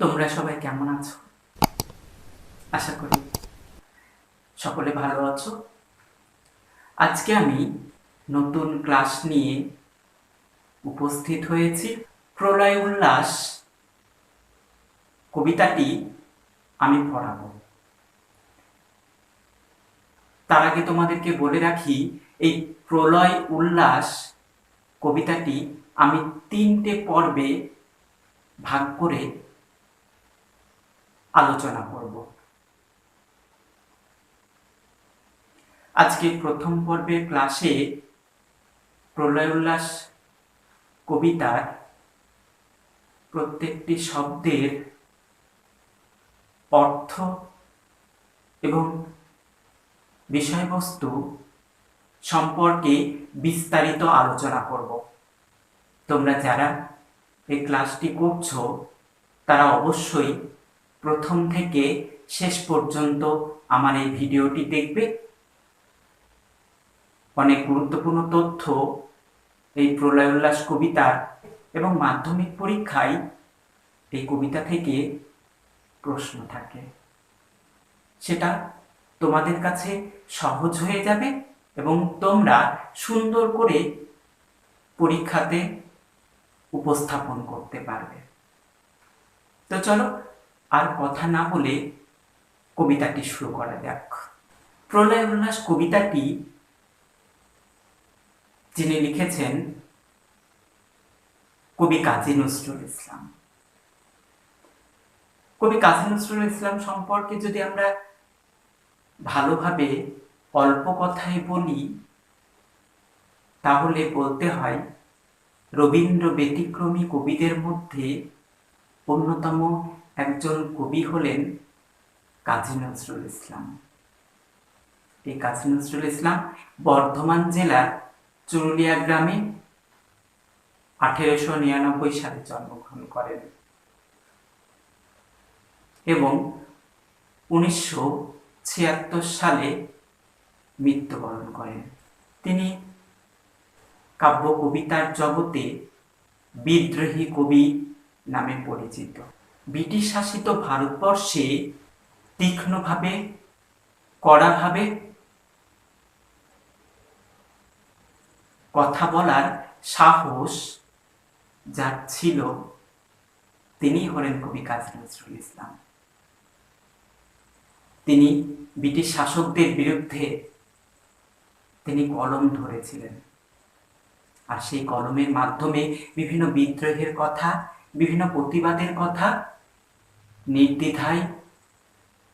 তোমরা সবাই কেমন আছো? আশা করি সকলে ভালো আছো। আজকে আমি নতুন ক্লাস নিয়ে উপস্থিত হয়েছি। প্রলয় উল্লাস কবিতাটি আমি পড়াবো। তার আগে তোমাদেরকে বলে রাখি, এই প্রলয় উল্লাস কবিতাটি আমি 3টে পর্বে ভাগ করে আলোচনা করব। আজকে প্রথম পর্বের ক্লাসে প্রলয় উল্লাস কবিতার প্রত্যেকটি শব্দের অর্থ এবং বিষয়বস্তু সম্পর্কে বিস্তারিত আলোচনা করব। তোমরা যারা এই ক্লাসটি করছো তারা অবশ্যই প্রথম থেকে শেষ পর্যন্ত আমার এই ভিডিওটি দেখবে। অনেক গুরুত্বপূর্ণ তথ্য এই প্রলয় উল্লাস কবিতার এবং মাধ্যমিক পরীক্ষায় এই কবিতা থেকে প্রশ্ন থাকে, সেটা তোমাদের কাছে সহজ হয়ে যাবে এবং তোমরা সুন্দর করে পরীক্ষাতে উপস্থাপন করতে পারবে। তো চলো আর কথা না বলে কবিতাটি শুরু করা যাক। প্রলয় উল্লাস কবিতাটি যিনি লিখেছেন কবি কাজী নজরুল ইসলাম। কবি কাজী নজরুল ইসলাম সম্পর্কে যদি আমরা ভালোভাবে অল্প কথায় বলি তাহলে বলতে হয় রবীন্দ্র ব্যতিক্রমী কবিদের মধ্যে অন্যতম একজন কবি হলেন কাজী নজরুল ইসলাম। এই কাজী নজরুল ইসলাম বর্ধমান জেলার চুরুলিয়া গ্রামে 1899 সালে জন্মগ্রহণ করেন এবং 1976 সালে মৃত্যুবরণ করেন। তিনি কাব্য কবিতার জগতে বিদ্রোহী কবি নামে পরিচিত। ব্রিটিশ শাসিত ভারতবর্ষে তীক্ষ্ণভাবে, কড়াভাবে কথা বলার সাহস যার ছিল তিনি হলেন কবি কাজী নজরুল ইসলাম। তিনি ব্রিটিশ শাসকদের বিরুদ্ধে তিনি কলম ধরেছিলেন, আর সেই কলমের মাধ্যমে বিভিন্ন বিদ্রোহের কথা, বিভিন্ন প্রতিবাদের কথা নির্দ্বিধায়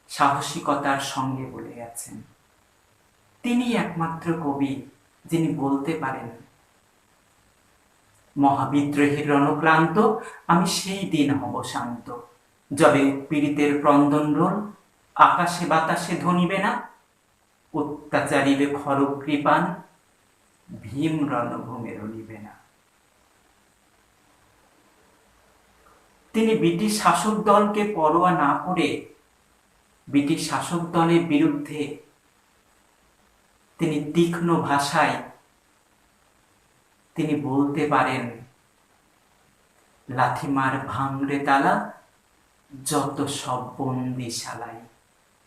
সাহসিকতার সঙ্গে বলে গেছেন। তিনি একমাত্র কবি যিনি বলতে পারেন, মহাবিদ্রোহীর রণক্লান্ত আমি সেই দিন হব শান্ত, যবে উৎপীড়িতের ক্রন্দন রোল আকাশে বাতাসে ধ্বনিবে না, অত্যাচারীর খড়গ কৃপান ভীম রণভূমে রণিবে না। তিনি ব্রিটিশ শাসক দলকে পরোয়া না করে ব্রিটিশ শাসক দলের বিরুদ্ধে তিনি তীক্ষ্ণ ভাষায় তিনি বলতে পারেন, লাথিমার ভাঙরে তালা যত সব বন্দিশালায়,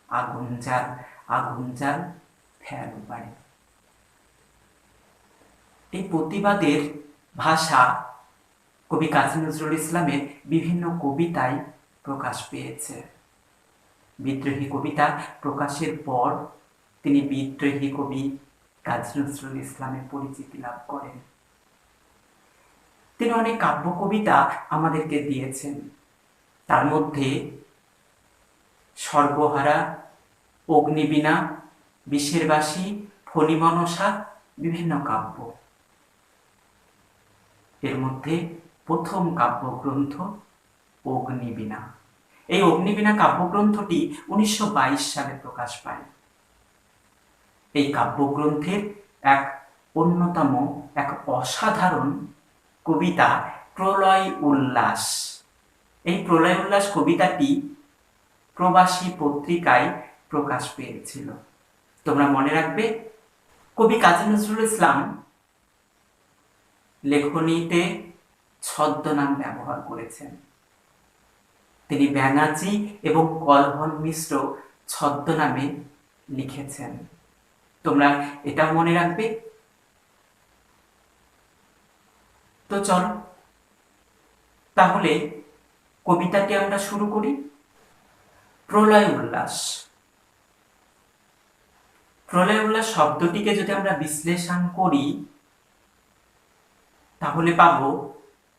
আগুন জাল ফের বাড়ি। এই প্রতিবাদের ভাষা কবি কাজী নজরুল ইসলামের বিভিন্ন কবিতায় প্রকাশ পেয়েছে। বিদ্রোহী কবিতা প্রকাশের পর তিনি বিদ্রোহী কবি কাজী নজরুল ইসলামের পরিচিতি লাভ করেন। তিনি অনেক কাব্য কবিতা আমাদেরকে দিয়েছেন, তার মধ্যে সর্বহারা, অগ্নিবীণা, বিষের বাসী, ফণিমনসা বিভিন্ন কাব্য। এর মধ্যে প্রথম কাব্যগ্রন্থ অগ্নিবীণা। এই অগ্নিবীণা কাব্যগ্রন্থটি 1922 সালে প্রকাশ পায়। এই কাব্যগ্রন্থের এক অন্যতম, এক অসাধারণ কবিতা প্রলয় উল্লাস। এই প্রলয় উল্লাস কবিতাটি প্রবাসী পত্রিকায় প্রকাশ পেয়েছিল। তোমরা মনে রাখবে, কবি কাজী নজরুল ইসলাম লেখনীতে ছদ্মনাম ব্যবহার করেছেন। তিনি ব্যাঙাচি এবং কলহন মিশ্র ছদ্মনামে লিখেছেন। তোমরা এটা মনে রাখবে। তো চলো তাহলে কবিতাটি আমরা শুরু করি। প্রলয় উল্লাস। প্রলয় উল্লাস শব্দটিকে যদি আমরা বিশ্লেষণ করি তাহলে পাবো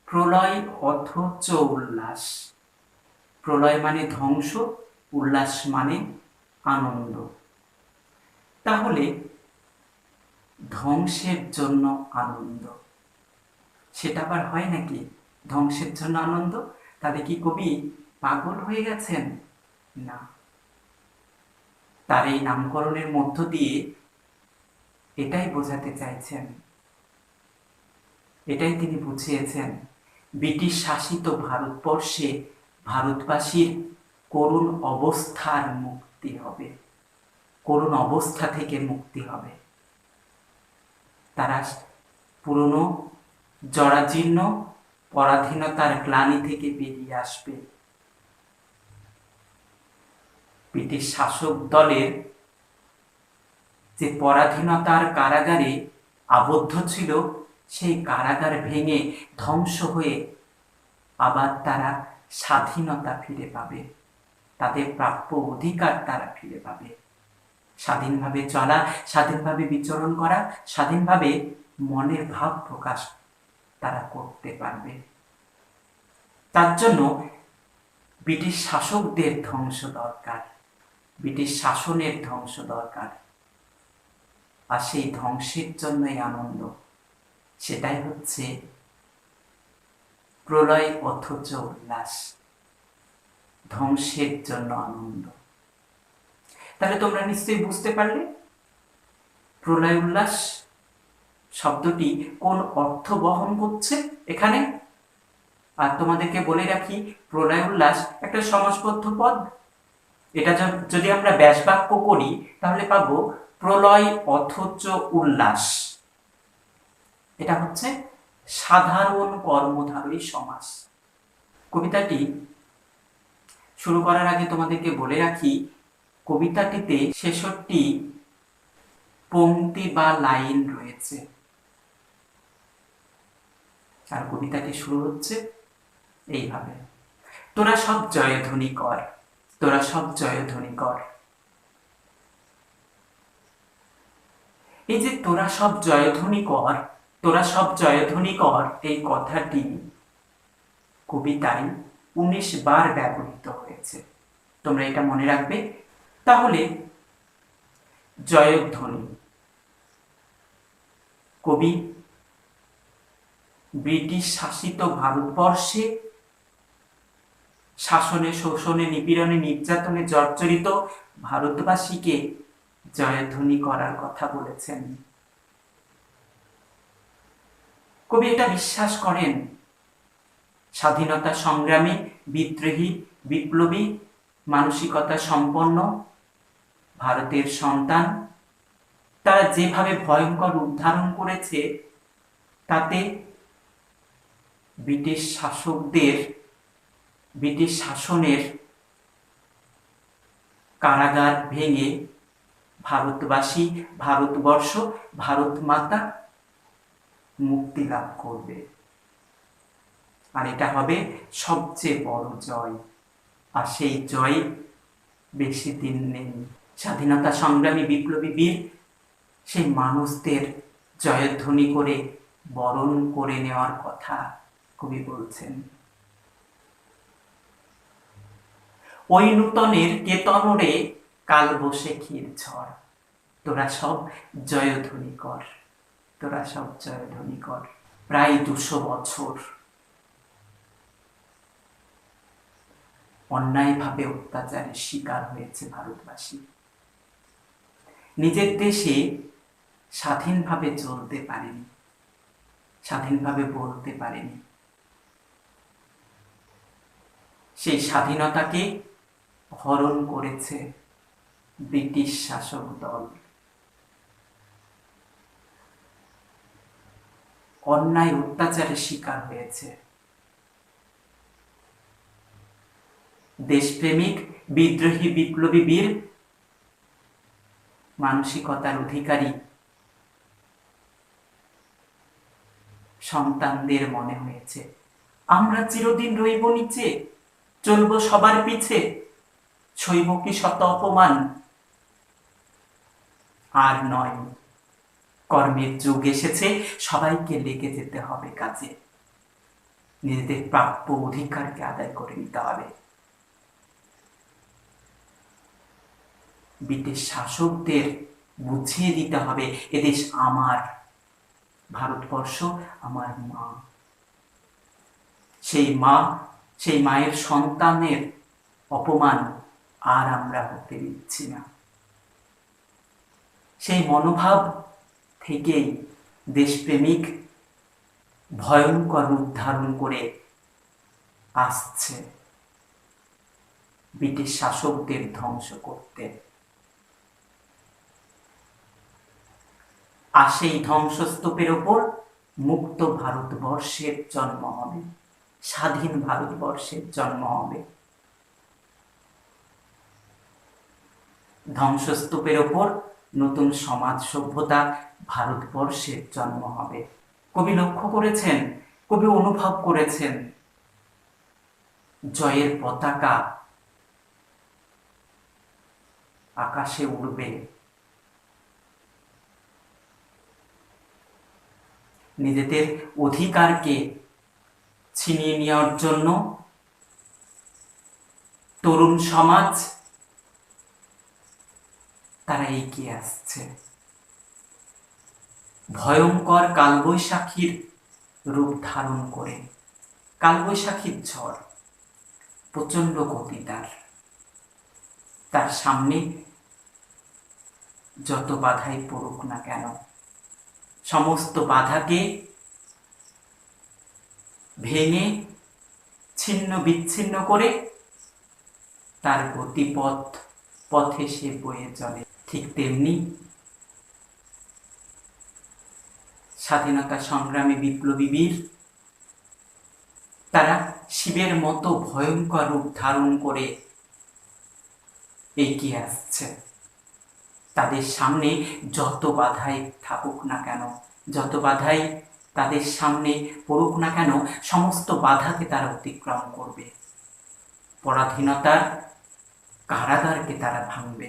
প্রলয় অথচ উল্লাস। প্রলয় মানে ধ্বংস, উল্লাস মানে আনন্দ। তাহলে ধ্বংসের জন্য আনন্দ, সেটা আবার হয় নাকি? ধ্বংসের জন্য আনন্দ? তাহলে কি কবি পাগল হয়ে গেছেন? না, তার এই নামকরণের মধ্য দিয়ে এটাই বোঝাতে চাইছেন, এটাই তিনি বুঝিয়েছেন, ব্রিটিশ শাসিত ভারতবর্ষে ভারতবাসীর করুণ অবস্থার মুক্তি হবে, করুণ অবস্থা থেকে মুক্তি হবে। তারা পুরনো জরাজীর্ণ পরাধীনতার গ্লানি থেকে বেরিয়ে আসবে। ব্রিটিশ শাসক দলের যে পরাধীনতার কারাগারে আবদ্ধ ছিল, সেই কারাগার ভেঙে ধ্বংস হয়ে আবার তারা স্বাধীনতা ফিরে পাবে, তাদের প্রাপ্য অধিকার তারা ফিরে পাবে। স্বাধীনভাবে চলা, স্বাধীনভাবে বিচরণ করা, স্বাধীনভাবে মনের ভাব প্রকাশ তারা করতে পারবে। তার জন্য ব্রিটিশ শাসকদের ধ্বংস দরকার, ব্রিটিশ শাসনের ধ্বংস দরকার। আর সেই ধ্বংসের জন্যই আনন্দ, সেটাই হচ্ছে প্রলয় অথচ উল্লাস, ধ্বংসের জন্য আনন্দ। তাহলে তোমরা নিশ্চয়ই বুঝতে পারলে প্রলয় উল্লাস শব্দটি কোন অর্থ বহন করছে এখানে। আর তোমাদেরকে বলে রাখি, প্রলয় উল্লাস একটা সমাসবদ্ধ পদ। এটা যদি আমরা ব্যাসবাক্য করি তাহলে পাবো প্রলয় অথচ উল্লাস। এটা হচ্ছে সাধারণ কর্মধারী সমাস। কবিতাটি শুরু করার আগে তোমাদেরকে বলে রাখি, কবিতাটিতে ৬৬টি পংক্তি বা লাইন রয়েছে। আর কবিতাটি শুরু হচ্ছে এইভাবে, তোরা সব জয়ধ্বনি কর, তোরা সব জয়ধ্বনি কর। এই যে তোরা সব জয়ধ্বনি কর, তোরা সব জয়ধ্বনি কর, এই কথাটি কবিতায় ১৯ বার ব্যবহৃত হয়েছে। তোমরা এটা মনে রাখবে। তাহলে জয়ধ্বনি, কবি ব্রিটিশ শাসিত ভারতবর্ষে শাসনে, শোষণে, নিপীড়নে, নির্যাতনে জর্জরিত ভারতবাসীকে জয়ধ্বনি করার কথা বলেছেন। কবি এটা বিশ্বাস করেন, স্বাধীনতা সংগ্রামী, বিদ্রোহী, বিপ্লবী মানসিকতা সম্পন্ন ভারতের সন্তান, তারা যেভাবে ভয়ঙ্কর রূপ ধারণ করেছে, তাতে ব্রিটিশ শাসকদের, ব্রিটিশ শাসনের কারাগার ভেঙে ভারতবাসী, ভারতবর্ষ, ভারত মাতা মুক্তি লাভ করবে। আর এটা হবে সবচেয়ে বড় জয়। আর সেই জয় বেশি দিন নেই। স্বাধীনতা সংগ্রামী, বিপ্লবী বীর সেই মানুষদের জয়ধ্বনি করে বরণ করে নেওয়ার কথা কবি বলছেন। ওই নূতনের কেতনরে কাল বসে ক্ষীর ঝড়, তোরা সব জয়ধ্বনি কর, তোরা সব জয়ধ্বনি কর। প্রায় ২০০ বছর অন্যায়ভাবে অত্যাচারের শিকার হয়েছে ভারতবাসী। নিজের দেশে স্বাধীনভাবে চলতে পারেনি, স্বাধীনভাবে বলতে পারেনি। সেই স্বাধীনতাকে হরণ করেছে ব্রিটিশ শাসক দল। অন্যায় অত্যাচারের শিকার হয়েছে। দেশপ্রেমিক বিদ্রোহী বিপ্লবী বীর মানসিকতার অধিকারী সন্তানদের মনে হয়েছে আমরা চিরদিন রইব নিচে, চলব সবার পিছে, সইব কি শত অপমান। আর নয়, কর্মের যুগ এসেছে, সবাইকে লেগে যেতে হবে কাজে, নিজেদের প্রাপ্য অধিকারকে আদায় করে নিতে হবে। ব্রিটিশ শাসকদের বুঝিয়ে দিতে হবে এদেশ আমার, ভারতবর্ষ আমার মা। সেই মায়ের সন্তানের অপমান আর আমরা হতে দিচ্ছি না। সেই মনোভাব থেকেই দেশপ্রেমিক ভয়ঙ্কর রূপ ধারণ করে আসছে ব্রিটিশ শাসকদের ধ্বংস করতে। আর সেই ধ্বংসস্তূপের ওপর মুক্ত ভারতবর্ষের জন্ম হবে, স্বাধীন ভারতবর্ষের জন্ম হবে। ধ্বংসস্তূপের ওপর নতুন সমাজ সভ্যতা ভারতবর্ষের জন্ম হবে। কবি লক্ষ্য করেছেন, কবি অনুভব করেছেন, জয়ের পতাকা আকাশে উড়বে, নিজেদের অধিকারকে ছিনিয়ে নেওয়ার জন্য তরুণ সমাজ তারা এগিয়ে আসছে। ভয়ঙ্কর কালবৈশাখীর রূপ ধারণ করে, কালবৈশাখীর ঝড়, প্রচন্ড গতি তার সামনে যত বাধাই পড়ুক না কেন, সমস্ত বাধাকে ভেঙে ছিন্ন বিচ্ছিন্ন করে তার পথে সে বয়ে চলে। ঠিক তেমনি স্বাধীনতা সংগ্রামী বিপ্লবী বীর তারা শিবের মতো ভয়ঙ্কর রূপ ধারণ করে এগিয়ে আসছে। তাদের সামনে যত বাধাই থাকুক না কেন, যত বাধাই তাদের সামনে পড়ুক না কেন, সমস্ত বাধাকে তারা অতিক্রম করবে, পরাধীনতার কারাগারকে তারা ভাঙবে।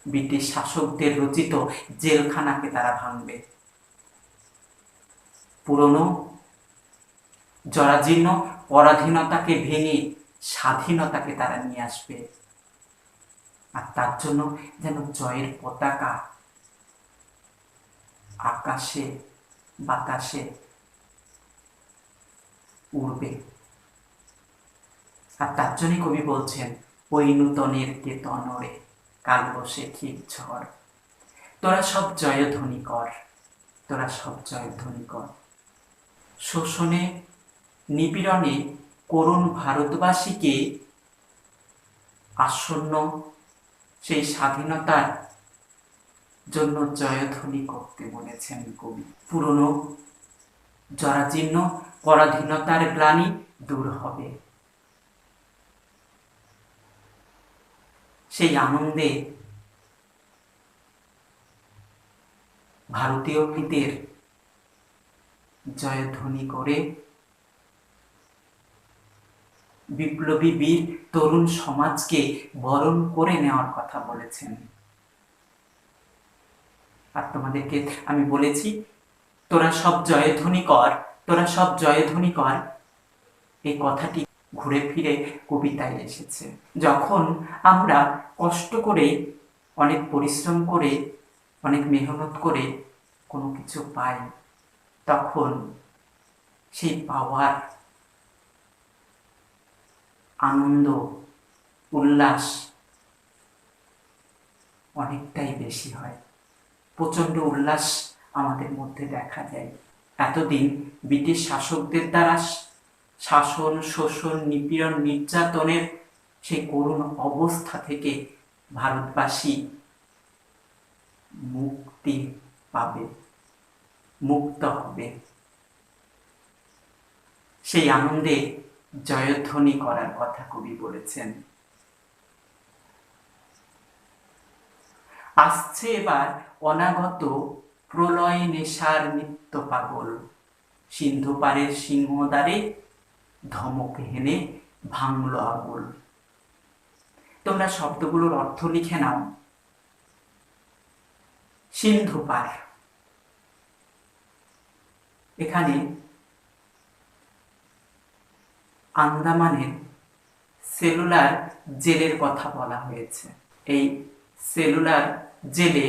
ব্রিটিশ শাসকদের রচিত জেলখানাকে তারা ভাঙবে, পুরনো জরাজীর্ণ পরাধীনতাকে ভেঙে স্বাধীনতাকে তারা নিয়ে আসবে। আর তার জন্য যেন জয়ের পতাকা আকাশে বাতাসে উড়বে। আর তার জন্যই কবি বলছেন, ওই নূতনের কেতনরে কালবৈশাখীর ঝড়, তোরা সব জয়ধ্বনি কর, তোরা সব জয়ধ্বনি কর। শোষণে নিপীড়নে করুণ ভারতবাসীকে আসন্ন সেই স্বাধীনতার জন্য জয়ধ্বনি করতে বলেছেন কবি। পুরনো জরাজীর্ণ পরাধীনতার গ্লানি দূর হবে, সেই আনন্দে ভারতীয় গীতের জয়ধ্বনি করে বিপ্লবী বীর তরুণ সমাজকে বরণ করে নেওয়ার কথা বলেছেন। আর তোমাদেরকে আমি বলেছি, তোরা সব জয়ধ্বনি কর, তোরা সব জয়ধ্বনি কর, এই কথাটি ঘুরে ফিরে কবিতায় এসেছে। যখন আমরা কষ্ট করে, অনেক পরিশ্রম করে, অনেক মেহনত করে কোনো কিছু পাই, তখন সেই পাওয়ার আনন্দ উল্লাস অনেকটাই বেশি হয়, প্রচণ্ড উল্লাস আমাদের মধ্যে দেখা যায়। এতদিন ব্রিটিশ শাসকদের দ্বারা শাসন, শোষণ, নিপীড়ন, নির্যাতনের সেই করুণ অবস্থা থেকে ভারতবাসী মুক্তি পাবে, মুক্ত হবে। সেই আনন্দে জয়ধ্বনি করার কথা কবি বলেছেন। আসছে এবার অনাগত প্রলয় নেশার নিত্য পাগল, সিন্ধু পারের সিংহদ্বারে ধমক হেনে ভাঙল আগুল। তোমরা শব্দগুলোর অর্থ লিখে নাও। সিন্ধু পার, এখানে আন্দামানের সেলুলার জেলের কথা বলা হয়েছে। এই সেলুলার জেলে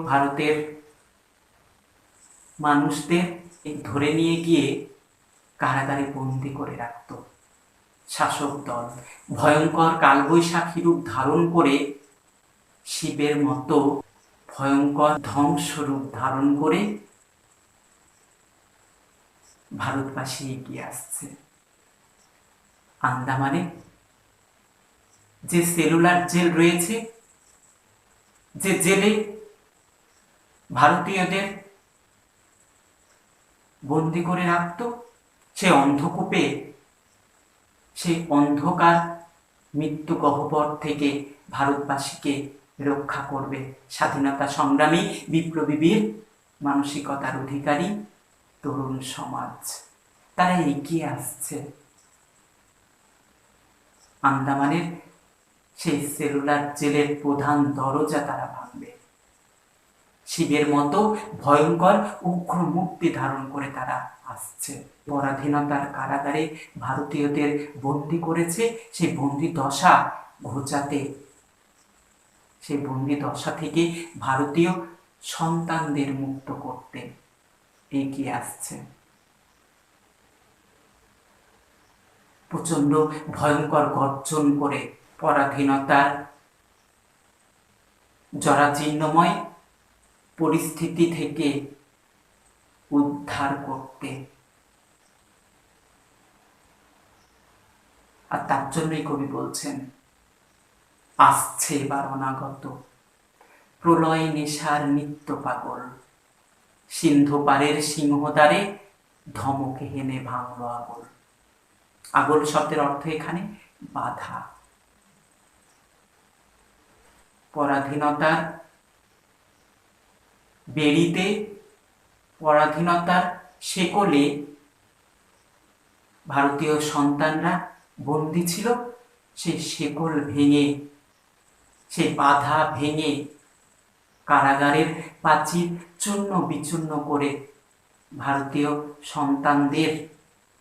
ভারতের মানুষদের ধরে নিয়ে গিয়ে কারাগারে বন্দি করে রাখত শাসক দল। ভয়ঙ্কর কালবৈশাখী রূপ ধারণ করে, শিবের মতো ভয়ঙ্কর ধ্বংসরূপ ধারণ করে ভারতবাসী এগিয়ে আসছে। আন্দামানে যে সেলুলার জেল রয়েছে, যে জেলে ভারতীয়দের বন্দি করে রাখত, সে অন্ধকূপে, সেই অন্ধকার মৃত্যু গহ্বর থেকে ভারতবাসীকে রক্ষা করবে স্বাধীনতা সংগ্রামী বিপ্লবী বীর মানসিকতার অধিকারী তরুণ সমাজ। তারা এগিয়ে আসছে। আন্দামানের সেই সেলুলার জেলের প্রধান দরজা তারা ভাঙবে। শিবের মতো ভয়ঙ্কর উগ্র মুক্তি ধারণ করে তারা আসছে। পরাধীনতার কারাগারে ভারতীয়দের বন্দী করেছে, সেই বন্দী দশা ঘোচাতে, সেই বন্দী দশা থেকে ভারতীয় সন্তানদের মুক্ত করতে এগিয়ে আসছে। প্রচন্ড ভয়ঙ্কর গর্জন করে পরাধীনতার জরাজীর্ণময় পরিস্থিতি থেকে উদ্ধার করতে। আর তার জন্যই কবি বলছেন, আসছে এবার অনাগত প্রলয় নেশার নিত্য পাগল, সিন্ধু পারের সিংহদ্বারে ধমকে হেনে ভাঙল আগল। আগল শব্দের অর্থ এখানে বাধা। পরাধীনতার বেড়িতে, পরাধীনতার শেকলে ভারতীয় সন্তানরা বন্দী ছিল। সেই শেকল ভেঙে, সেই বাধা ভেঙে, কারাগারের প্রাচীর চূর্ণ বিচূর্ণ করে ভারতীয় সন্তানদের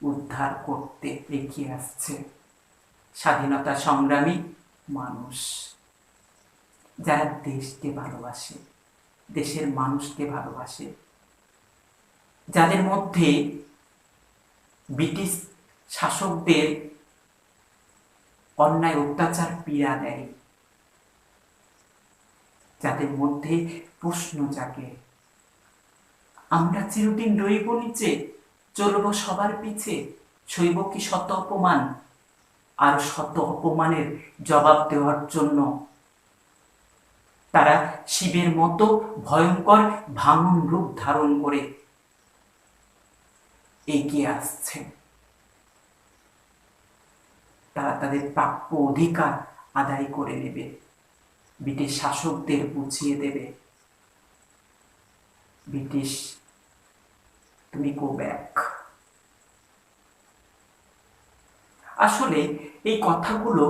উদ্ধার করতে এগিয়ে আসছে স্বাধীনতা সংগ্রামী মানুষ, যারা দেশকে ভালোবাসে, দেশের মানুষকে ভালোবাসে, যাদের মধ্যে ব্রিটিশ শাসকদের অন্যায় অত্যাচার পীড়া দেয়, যাদের মধ্যে প্রশ্ন জাগে, আমরা চিরদিন রইব নিচে, চলব সবার পিছে, সইব কি শত অপমান, আর শত অপমানের জবাব দেওয়ার জন্য তারা শিবের মতো ভয়ঙ্কর ভাঙন রূপ ধারণ করে এগিয়ে আসছে। তারা তাদের প্রাপ্য অধিকার আদায় করে নেবে, ব্রিটিশ শাসকদের বুঝিয়ে দেবে, ব্রিটিশ তুমি গো ব্যাক। আসলে এই কথাগুলো,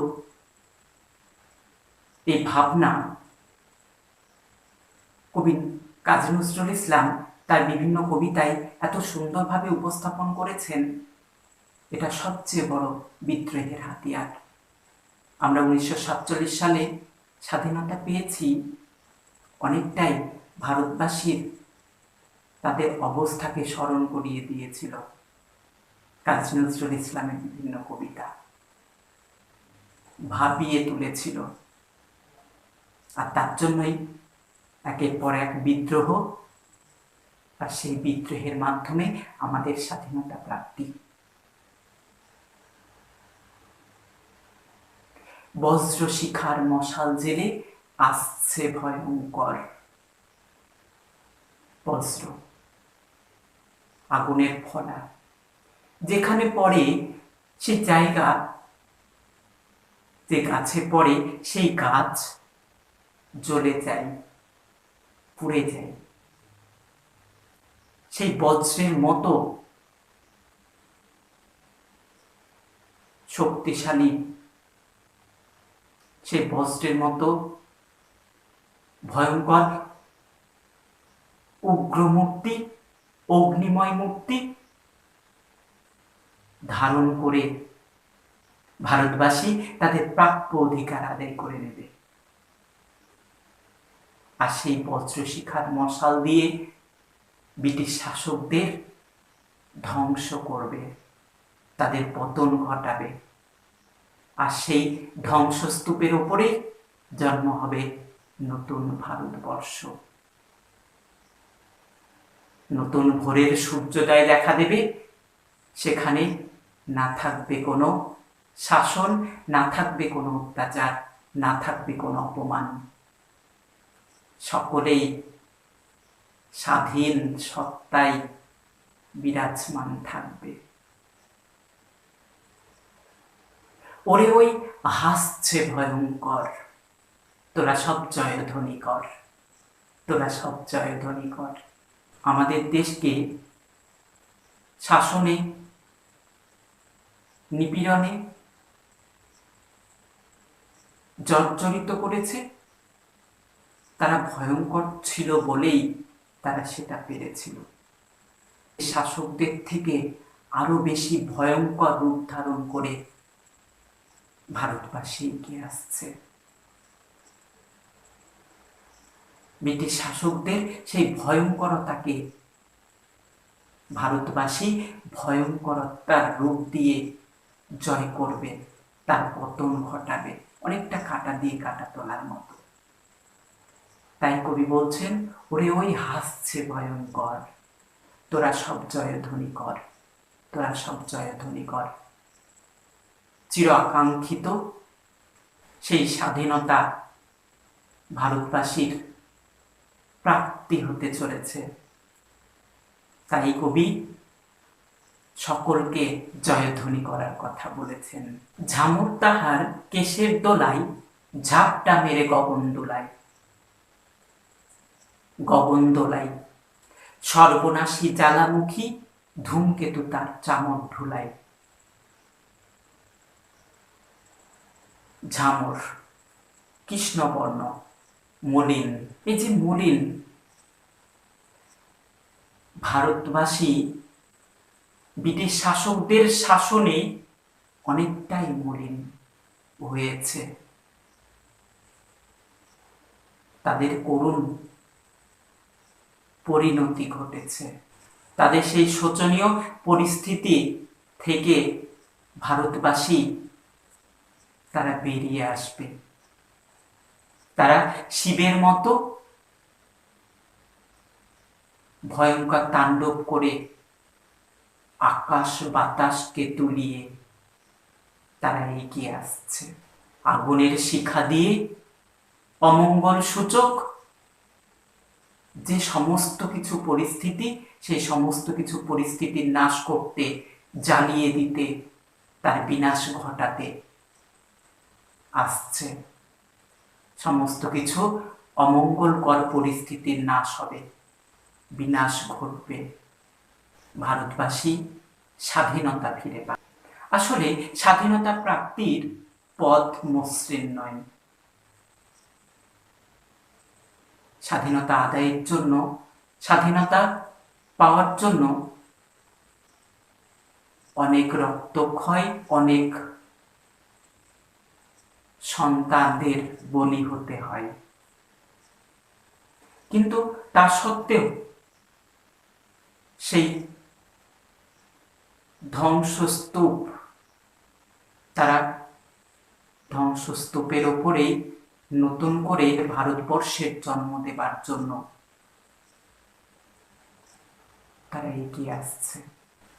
এই ভাবনা কবি কাজী নজরুল ইসলাম তার বিভিন্ন কবিতায় এত সুন্দরভাবে উপস্থাপন করেছেন। এটা সবচেয়ে বড় বিদ্রোহের হাতিয়ার। আমরা 1947 সালে স্বাধীনতা পেয়েছি, অনেকটাই ভারতবাসীর তাদের অবস্থাকে স্মরণ করিয়ে দিয়েছিল কাজী নজরুল ইসলামের বিভিন্ন কবিতা, ভাবিয়ে তুলেছিল। আর তার জন্যই একের পর এক বিদ্রোহ, আর সেই বিদ্রোহের মাধ্যমে আমাদের স্বাধীনতা প্রাপ্তি। বজ্র শিখার মশাল জেলে আসছে ভয়ঙ্কর। বজ্র, আগুনের ফলা, যেখানে পড়ে সেই জায়গা, যে গাছে পড়ে সেই গাছ জ্বলে যায়, পুড়ে যায়। সেই বজ্রের মতো শক্তিশালী, সেই বজ্রের মতো ভয়ঙ্কর উগ্র মূর্তি, অগ্নিময় মূর্তি ধারণ করে ভারতবাসী তাদের প্রাপ্য অধিকার আদায় করে নেবে। আর সেই বজ্রশিখার মশাল দিয়ে ব্রিটিশ শাসকদের ধ্বংস করবে, তাদের পতন ঘটাবে। আর সেই ধ্বংসস্তূপের ওপরেই জন্ম হবে নতুন ভারতবর্ষ। নতুন ভোরের সূর্যোদয় দেখা দেবে। সেখানে না থাকবে কোনো শাসন, না থাকবে কোনো অত্যাচার, না থাকবে কোনো অপমান। সকলেই স্বাধীন সত্তায় বিরাজমান থাকবে। ওরে ওই হাসছে ভয়ঙ্কর, তোরা সব জয়ধ্বনি কর, তোরা সব জয়ধ্বনি কর। আমাদের দেশকে শাসনে, নিপীড়নে জর্জরিত করেছে। তারা ভয়ঙ্কর ছিল বলেই তারা সেটা পেরেছিল। শাসকদের থেকে আরো বেশি ভয়ঙ্কর রূপ ধারণ করে ভারতবাসী এগিয়ে আসছে। ব্রিটিশ শাসকদের সেই ভয়ঙ্করতাকে ভারতবাসী ভয়ঙ্করতার রূপ দিয়ে জয় করবে, তার পতন ঘটাবে, অনেকটা কাঁটা দিয়ে কাঁটা তোলার মতো। তাই কবি বলছেন, ওরে ওই হাসছে ভয়ঙ্কর, তোরা সব জয়ধ্বনি কর, তোরা সব জয়ধ্বনি কর। চির আকাঙ্ক্ষিত সেই স্বাধীনতা ভারতবাসীর প্রাপ্তি হতে চলেছে। তাই কবি সকলকে জয়ধ্বনি করার কথা বলেছেন। ঝামুর তাহার কেশের দোলাই, ঝাপটা মেরে গগন দোলায়, গগন দোলাই। সর্বনাশী জ্বালামুখী ধূমকেতু তার চামর ঢুলায়। ঝামর কৃষ্ণবর্ণ, মলিন। এই যে মলিন, ভারতবাসী ব্রিটিশ শাসকদের শাসনে অনেকটাই মলিন হয়েছে। তাদের করুণ পরিণতি ঘটেছে। তাদের সেই শোচনীয় পরিস্থিতি থেকে ভারতবাসী তারা বেরিয়ে আসবে। তারা শিবের মতো ভয়ঙ্কর তাণ্ডব করে আকাশ বাতাসকে তুলিয়ে তারা এগিয়ে আসছে। আগুনের শিখা দিয়ে অমঙ্গল সূচক যে সমস্ত কিছু পরিস্থিতি, সেই সমস্ত কিছু পরিস্থিতির নাশ করতে, জ্বালিয়ে দিতে, তার বিনাশ ঘটাতে আসছে। সমস্ত কিছু অমঙ্গলকর পরিস্থিতির নাশ হবে, বিনাশ ঘটবে। ভারতবাসী স্বাধীনতা ফিরে পাবে। আসলে স্বাধীনতা প্রাপ্তির পথ মসৃণ নয়। স্বাধীনতা আদায়ের জন্য, স্বাধীনতা পাওয়ার জন্য অনেক রক্তক্ষয়, অনেক সন্তানদের বলি হতে হয়। কিন্তু তা সত্ত্বেও সেই ধ্বংসস্তূপ, তারা ধ্বংসস্তূপের ওপরেই নতুন করে ভারতবর্ষের জন্ম দেবার জন্য তারা এগিয়ে আসছে।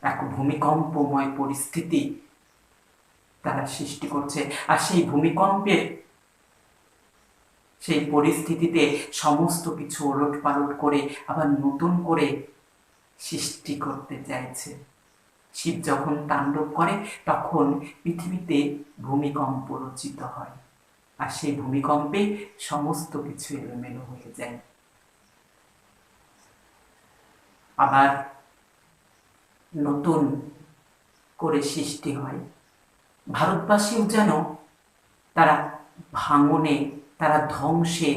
এক ভূমিকম্পময় পরিস্থিতি তারা সৃষ্টি করছে। আর সেই ভূমিকম্পের সেই পরিস্থিতিতে সমস্ত কিছু ওলটপালট করে আবার নতুন করে সৃষ্টি করতে চাইছে। শিব যখন তাণ্ডব করে তখন পৃথিবীতে ভূমিকম্প রচিত হয়, আর সেই ভূমিকম্পে সমস্ত কিছু এলোমেলো হয়ে যায়। আবার নতুন করে সৃষ্টি হয়। ভারতবাসীও যেন তারা ভাঙনে, তারা ধ্বংসে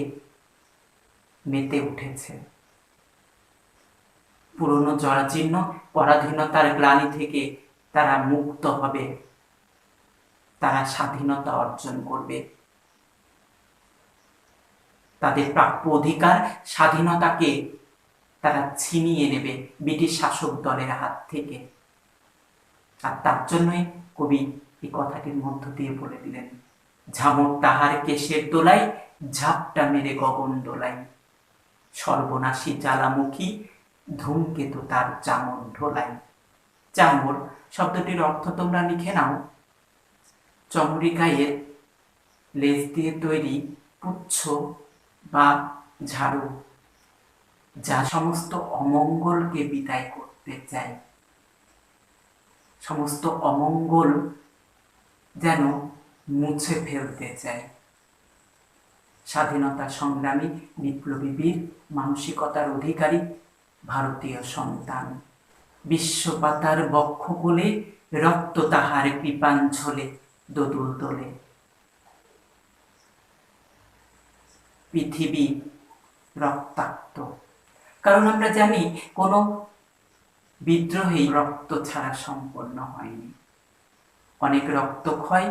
মেতে উঠেছে। পুরনো জরাজীর্ণ পরাধীনতার গ্লানি থেকে তারা মুক্ত হবে, তারা স্বাধীনতা অর্জন করবে, তাদের প্রাপ্য অধিকার স্বাধীনতাকে তারা ছিনিয়ে নেবে ব্রিটিশ শাসক দলের হাত থেকে। আর তার জন্যই কবি এই কথাটির মধ্য দিয়ে বলে দিলেন, ঝামর তাহার কেশের দোলাই, ঝাপটা মেরে গগন দোলাই, সর্বনাশী জ্বালামুখী ধূমকেতু তার চামর ঢোলাই। চামর শব্দটির অর্থ তোমরা লিখে নাও, চমড়ি গায়ের লেজ দিয়ে তৈরি পুচ্ছ বা ঝাড়ু, যা সমস্ত অমঙ্গলকে বিদায় করতে চায়, সমস্ত অমঙ্গল যেন মুছে ফেলতে চায়। স্বাধীনতা সংগ্রামী বিপ্লবী বীর, মানসিকতার অধিকারী ভারতীয় সন্তান, বিশ্বপাতার বক্ষ কোলে রক্ত তাহার কৃপাঞ্ছলে দোদুল দোলে। পৃথিবী রক্তাক্ত, কারণ আমরা জানি কোনো বিদ্রোহী রক্ত ছাড়া সম্পন্ন হয়নি। অনেক রক্তক্ষয়,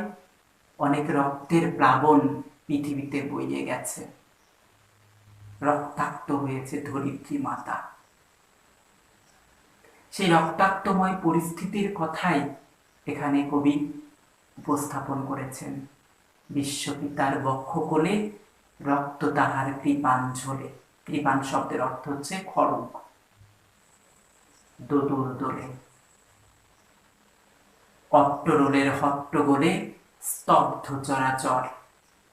অনেক রক্তের প্লাবন পৃথিবীতে বইয়ে গেছে, রক্তাক্ত হয়েছে ধরিত্রী মাতা। সেই রক্তাক্তময় পরিস্থিতির কথাই এখানে কবি উপস্থাপন করেছেন। বিশ্বপিতার বক্ষ কোলে রক্ত তাহার কৃপাঞ্ছলে, কৃপান শব্দের অর্থ হচ্ছে খড়গ, দোদুল দোলে। অট্টরোলের হট্টগোলে স্তব্ধ চরাচর,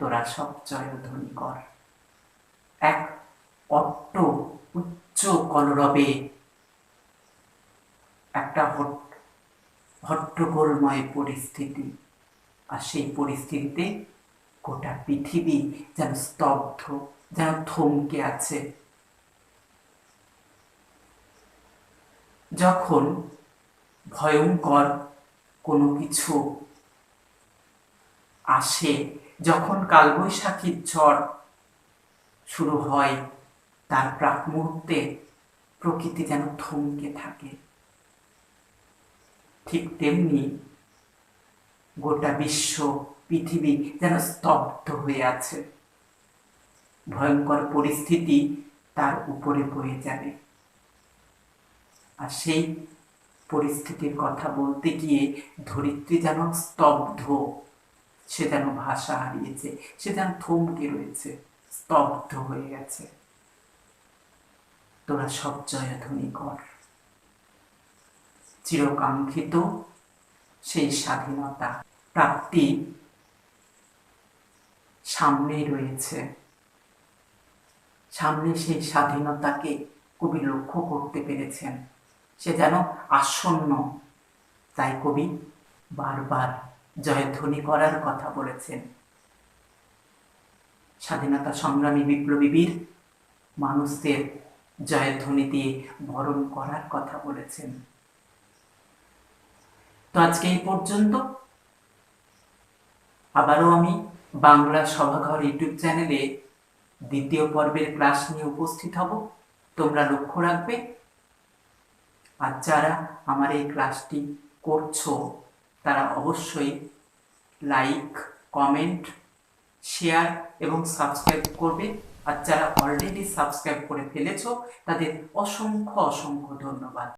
তোরা সব জয়ধ্বনি কর। এক অট্ট উচ্চ কলরবে একটা হট্টগোলময় পরিস্থিতি, আর সেই পরিস্থিতিতে গোটা পৃথিবী যেন স্তব্ধ, যেন থমকে আছে। যখন ভয়ঙ্কর কোনো কিছু আসে, যখন কালবৈশাখীর ঝড় শুরু হয়, তার প্রাক মুহূর্তে প্রকৃতি যেন থমকে থাকে। ঠিক তেমনি গোটা বিশ্ব, পৃথিবী যেন স্তব্ধ হয়ে আছে। ভয়ঙ্কর পরিস্থিতি তার উপরে বয়ে যাবে, আর সেই পরিস্থিতির কথা বলতে গিয়ে ধরিত্রী যেন স্তব্ধ, সে যেন ভাষা হারিয়েছে, সে যেন থমকে রয়েছে, স্তব্ধ হয়ে গেছে। তোরা সব জয়ধ্বনি কর। চিরকাঙ্ক্ষিত সেই স্বাধীনতা প্রাপ্তি সামনে রয়েছে, সামনে সেই স্বাধীনতাকে কবি লক্ষ্য করতে পেরেছেন, সে যেন আসন্ন। তাই কবি বারবার জয়ধ্বনি করার কথা বলেছেন। স্বাধীনতা সংগ্রামী বিপ্লবী বীর মানুষদের জয়ধ্বনি দিয়ে বরণ করার কথা বলেছেন। তো আজকে এই পর্যন্ত। আবারও আমি বাংলা সভাঘর ইউটিউব চ্যানেলে দ্বিতীয় পর্বের ক্লাস নিয়ে উপস্থিত হব, তোমরা লক্ষ্য রাখবে। আর যারা আমার এই ক্লাসটি করছো তারা অবশ্যই লাইক, কমেন্ট, শেয়ার এবং সাবস্ক্রাইব করবে। আর যারা অলরেডি সাবস্ক্রাইব করে ফেলেছো তাদের অসংখ্য অসংখ্য ধন্যবাদ।